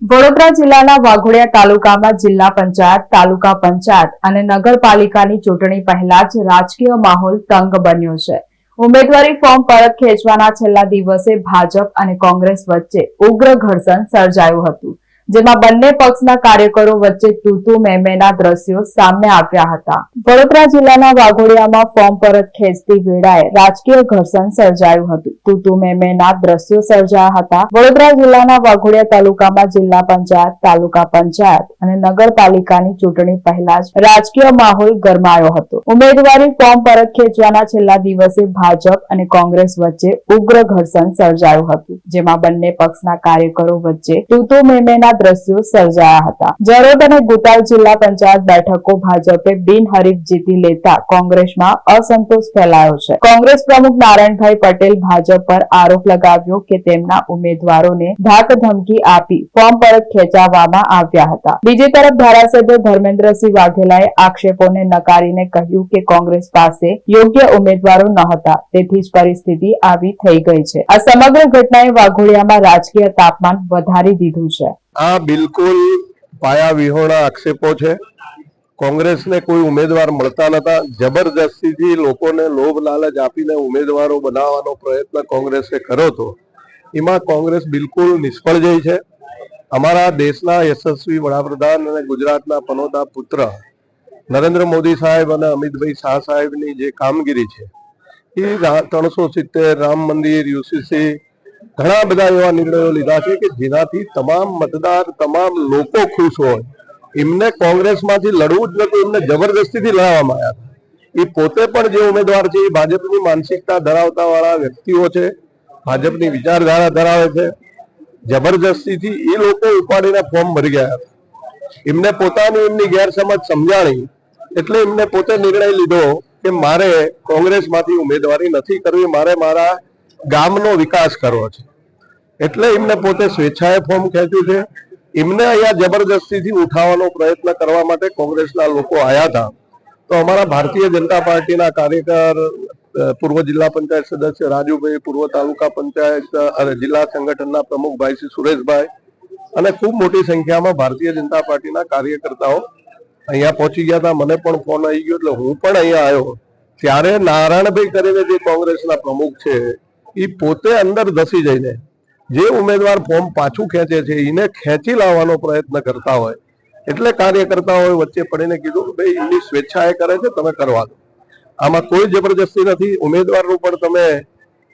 વડોદરા જિલ્લાના વાઘોડિયા તાલુકામાં જિલ્લા પંચાયત, તાલુકા પંચાયત અને નગરપાલિકાની ચૂંટણી પહેલા જ રાજકીય માહોલ તંગ બન્યો છે। ઉમેદવારી ફોર્મ પરત ખેંચવાના છેલ્લા દિવસે ભાજપ અને કોંગ્રેસ વચ્ચે ઉગ્ર ઘર્ષણ સર્જાયું હતું, જેમાં બંને પક્ષના કાર્યકરો વચ્ચે તૂતુ મેમેના દ્રશ્યો સામે આવ્યા હતા। વડોદરા જિલ્લાના વાઘોડિયામાં ફોર્મ પરત ખેંચતી વેળાએ રાજકીય ઘર્ષણ સર્જાયું હતું। તૂતુ મેમેના દ્રશ્યો સર્જાયા હતા। વડોદરા જિલ્લાના વાઘોડિયા તાલુકામાં જિલ્લા પંચાયત, તાલુકા પંચાયત અને નગરપાલિકાની ચૂંટણી પહેલા જ રાજકીય માહોલ ગરમાયો હતો। ઉમેદવારી ફોર્મ પરત ખેંચવાના છેલ્લા દિવસે ભાજપ અને કોંગ્રેસ વચ્ચે ઉગ્ર ઘર્ષણ સર્જાયું હતું, જેમાં બંને પક્ષના કાર્યકરો વચ્ચે તૂતુ મેમેના દ્રશ્યો સર્જાયા હતા। જરોદ અને ગુતાલ જિલ્લા પંચાયત બેઠકો ભાજપે બિનહરીફ જીતી લેતા કોંગ્રેસમાં અસંતોષ ફેલાયો છે। કોંગ્રેસ પ્રમુખ નારાયણભાઈ પટેલ ભાજપ પર આરોપ લગાવ્યો કે તેમના ઉમેદવારોને ધાક ધમકી આપી ફોર્મ પરત ખેંચવામાં આવ્યા હતા। બીજી તરફ ધારાસભ્ય ધર્મેન્દ્રસિંહ વાઘેલાએ આક્ષેપોને નકારીને કહ્યું કે કોંગ્રેસ પાસે યોગ્ય ઉમેદવારો નહોતા, તેથી જ પરિસ્થિતિ આવી થઈ ગઈ છે। આ સમગ્ર ઘટનાએ વાઘોડિયામાં રાજકીય તાપમાન વધારી દીધું છે। આ બિલકુલ પાયા વિહોણા આક્ષેપો છે। કોંગ્રેસને કોઈ ઉમેદવાર મળતા નતા, જબરદસ્તીથી લોકોને લોભ લાલચ આપીને ઉમેદવારો બનાવવાનો પ્રયત્ન કોંગ્રેસે કર્યો હતો। એમાં કોંગ્રેસ બિલકુલ નિષ્ફળ ગઈ છે। અમારા દેશના યશસ્વી વડાપ્રધાન અને ગુજરાતના પનોતા પુત્ર નરેન્દ્ર મોદી સાહેબ અને અમિતભાઈ શાહ સાહેબની જે કામગીરી છે એ 370 રામ મંદિર, યુસીસી, ઘણા બધા એવા નિર્ણયો લીધા છે કે જેનાથી તમામ મતદાર, તમામ લોકો ખુશ હોય। એમને કોંગ્રેસમાંથી લડવું જ નતું, એમને જબરદસ્તીથી લડાવવામાં આવ્યા। એ પોતે પણ જે ઉમેદવાર છે એ ભાજપની માનસિકતા ધરાવતા વાળા વ્યક્તિઓ છે, ભાજપની વિચારધારા ધરાવે છે। જબરદસ્તીથી એ લોકો ઉપાડીને ફોર્મ ભરી ગયા હતા। એમને પોતાની એમની ગેરસમજ સમજાણી એટલે એમને પોતે નિર્ણય લીધો કે મારે કોંગ્રેસમાંથી ઉમેદવારી નથી કરવી, મારે મારા ગામનો વિકાસ કરવો છે। એટલે એમને પોતે સ્વેચ્છાએ ફોર્મ ખેંચ્યું છે। એમને અહીંયા જબરદસ્તીથી ઉઠાવવાનો પ્રયત્ન કરવા માટે કોંગ્રેસના લોકો આવ્યા હતા। તો અમારા ભારતીય જનતા પાર્ટીના કાર્યકર, પૂર્વ જિલ્લા પંચાયત સદસ્ય રાજુભાઈ, પૂર્વ તાલુકા પંચાયત અને જિલ્લા સંગઠનના પ્રમુખ ભાઈ શ્રી સુરેશભાઈ અને ખૂબ મોટી સંખ્યામાં ભારતીય જનતા પાર્ટીના કાર્યકર્તાઓ અહીંયા પહોંચી ગયા હતા। મને પણ ફોન આવી ગયો એટલે હું પણ અહીંયા આવ્યો। ત્યારે નારાયણભાઈ કરીને જે કોંગ્રેસના પ્રમુખ છે એ પોતે અંદર ધસી જઈને જે ઉમેદવાર ફોર્મ પાછું ખેંચે છે એને ખેંચી લાવવાનો પ્રયત્ન કરતા હોય એટલે કાર્યકર્તાઓએ વચ્ચે પડીને કીધું કે ભાઈ એમની સ્વેચ્છાએ કરે છે, તમે કરવા દો, આમાં કોઈ જબરજસ્તી નથી। ઉમેદવારનું પણ તમે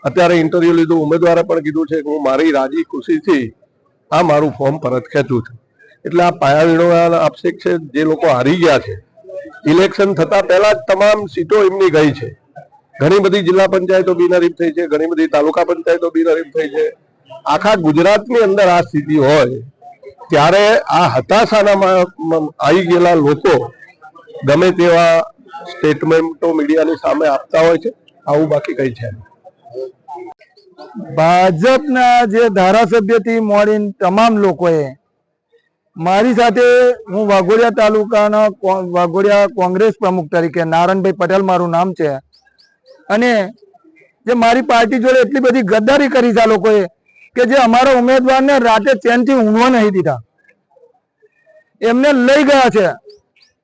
અત્યારે ઇન્ટરવ્યુ લીધું, ઉમેદવારે પણ કીધું છે કે હું મારી રાજી ખુશીથી આ મારું ફોર્મ પરત ખેંચું છું। એટલે આ પાયાવીણો આક્ષેપ છે। જે લોકો હારી ગયા છે, ઇલેક્શન થતા પહેલા જ તમામ સીટો એમની ગઈ છે। ઘણી બધી જિલ્લા પંચાયતો બિનહરીફ થઈ છે, ઘણી બધી તાલુકા પંચાયતો બિનહરીફ થઈ છે। આખા ગુજરાતની અંદર આ સ્થિતિ હોય ત્યારે આ હતાશામાં આવી ગયેલા લોકો ગમે તેવા સ્ટેટમેન્ટો મીડિયાની સામે આપતા હોય છે, આવું બાકી કઈ છે। ભાજપના જે ધારાસભ્યથી મળીને તમામ લોકોએ મારી સાથે, હું વાઘોડિયા તાલુકાના વાઘોડિયા કોંગ્રેસ પ્રમુખ તરીકે નારાયણભાઈ પટેલ મારું નામ છે, અને જે મારી પાર્ટી જોડે એટલી બધી ગદ્દારી કરી છે આ લોકોએ કે જે અમારા ઉમેદવારને રાતે ચેનથી ઊંઘવા નહીં દીધા। એમને લઈ ગયા છે।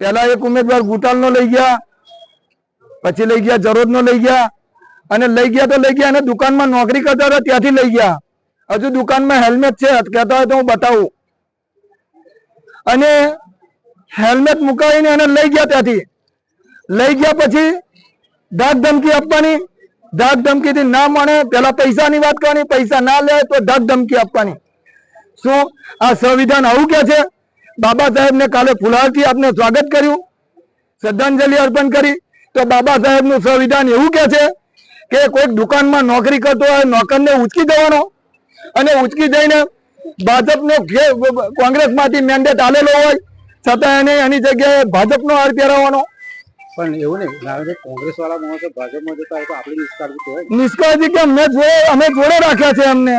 પહેલા એક ઉમેદવાર ગુતાલનો લઈ ગયા, પછી લઈ ગયા જરોદનો લઈ ગયા, અને લઈ ગયા તો લઈ ગયા અને દુકાનમાં નોકરી કરતા હતા ત્યાંથી લઈ ગયા। હજુ દુકાનમાં હેલ્મેટ છે, કહેતા હોય તો હું બતાવું, અને હેલ્મેટ મુકાવીને એને લઈ ગયા। ત્યાંથી લઈ ગયા પછી ધાક ધમકી આપવાની, ધાક ધમકીથી ના માને પેલા પૈસાની વાત કરવાની, પૈસા ના લે તો ધાક ધમકી આપવાની। શું આ સંવિધાન આવું કે છે? બાબા સાહેબને કાલે ફુલારથી આપને સ્વાગત કર્યું, શ્રદ્ધાંજલિ અર્પણ કરી, તો બાબા સાહેબનું સંવિધાન એવું કે છે કે કોઈક દુકાનમાં નોકરી કરતો હોય નોકરને ઉચકી દેવાનો, અને ઉચકી જઈને ભાજપનો કોંગ્રેસમાંથી મેન્ડેટ આલેલો હોય છતાં એને એની જગ્યાએ ભાજપનો હાર પહેરાવવાનો। પણ એવું નહીં, કોંગ્રેસ વાળા માણસો ભાજપમાં જતા હોય તો આપણે નિષ્કાળજી હોય। નિષ્કાળજી કે અમે જોડે રાખ્યા છે એમને,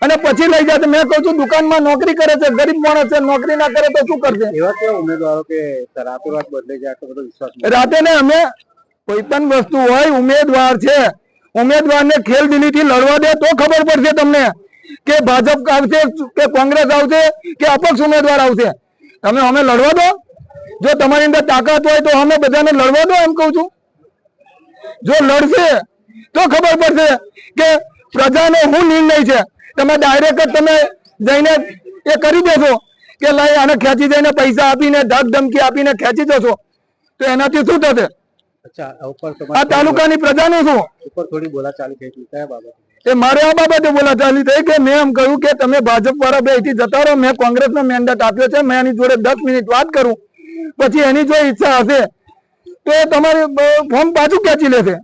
અને પછી લઈ જાય। મેં કહું છું દુકાનમાં નોકરી કરે છે, ગરીબ માણસ છે, નોકરી ના કરે તો શું કરશે? એવા કેવા ઉમેદવારો કે રાતોરાત બદલાઈ જાય તો બધો વિશ્વાસ રાતે ને અમે કોઈ પણ વસ્તુ હોય, ઉમેદવાર છે, ઉમેદવારને ખેલદિલીથી લડવા દે તો ખબર પડશે તમને કે ભાજપ આવશે કે કોંગ્રેસ આવશે કે અપક્ષ ઉમેદવાર આવશે, તમે અમે લડવા દો. જો તમારી અંદર તાકાત હોય તો અમે બધાને લડવા દો એમ કહું છું. જો લડશે તો ખબર પડશે કે પ્રજાનો શું નિર્ણય છે. તમે ડાયરેક્ટ જ તમે જઈને એ કરી દેશો કે લઈ આને ખેંચી જઈને પૈસા આપીને ધક ધમકી આપીને ખેંચી જશો તો એનાથી શું થશે? અચ્છા, ઉપર આ તાલુકાની પ્રજાનું શું? ઉપર થોડી બોલાચાલી થઈ હતી, કયા બાબતે? એ મારે આ બાબતે બોલાચાલી થઈ કે મેં એમ કહ્યું કે તમે ભાજપ વાળા બે અહીંથી જતા રહો, મેં કોંગ્રેસનો મેન્ડેટ આપ્યો છે, મેં એની જોડે 10 મિનિટ વાત કરું, પછી એની જો ઈચ્છા હશે તો એ તમારી ફોર્મ પાછું ખેંચી લેશે.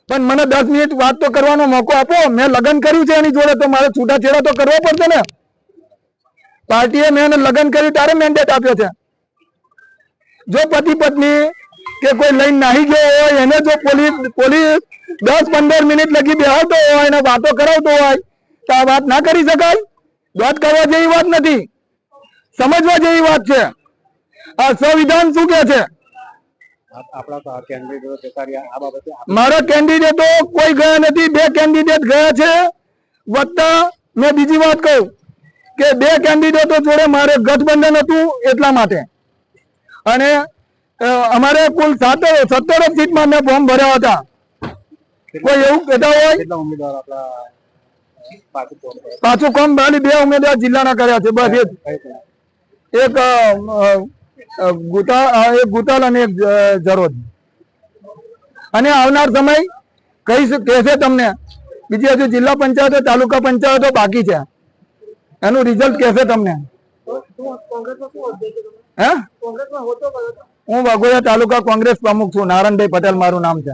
પણ મને 10 મિનિટ વાત તો કરવાનો મોકો આપો. મેં લગ્ન કર્યું છે એની જોડે, તો મારે છૂટાછેડા તો કરવો પડશે ને. પાર્ટીએ મેં એને લગ્ન કર્યું ત્યારે મેન્ડેટ આપ્યો છે. જો પતિ પત્ની કે કોઈ લઈને નાહી ગયો હોય એને જો પોલીસ 10-15 મિનિટ લગી બેહાડતો હોય અને વાતો કરાવતો હોય તો આ વાત ના કરી શકાય? વાત કરવા જેવી વાત નથી, સમજવા જેવી વાત છે. આ સંવિધાન શું કે છે? આપણા કેન્ડિડેટો જતા રહ્યા, આ બાબતે મારા કેન્ડિડેટો કોઈ ગયા નથી, 2 કેન્ડિડેટ ગયા છે. વત્તા મેં બીજી વાત કહું કે 2 કેન્ડિડેટો જોડે મારે ગઠબંધન હતું એટલા માટે, અને અમારે કુલ 17 સીટમાં મેં ફોર્મ ભર્યા હતા. કોઈ એવું કહેતા હોય? કેટલા ઉમેદવાર આપણા પાછું કોમ ખાલી 2 ઉમેદવાર જિલ્લાના કર્યા છે બસ. એક ગુતાલ અને એક જરોદ. અને આવનાર સમય કહેશે તમને. બીજી હજુ જિલ્લા પંચાયતો તાલુકા પંચાયતો બાકી છે, એનું રિઝલ્ટ કહેશે તમને. હે, હું વાઘોડિયા તાલુકા કોંગ્રેસ પ્રમુખ છું. નારણભાઈ પટેલ મારું નામ છે.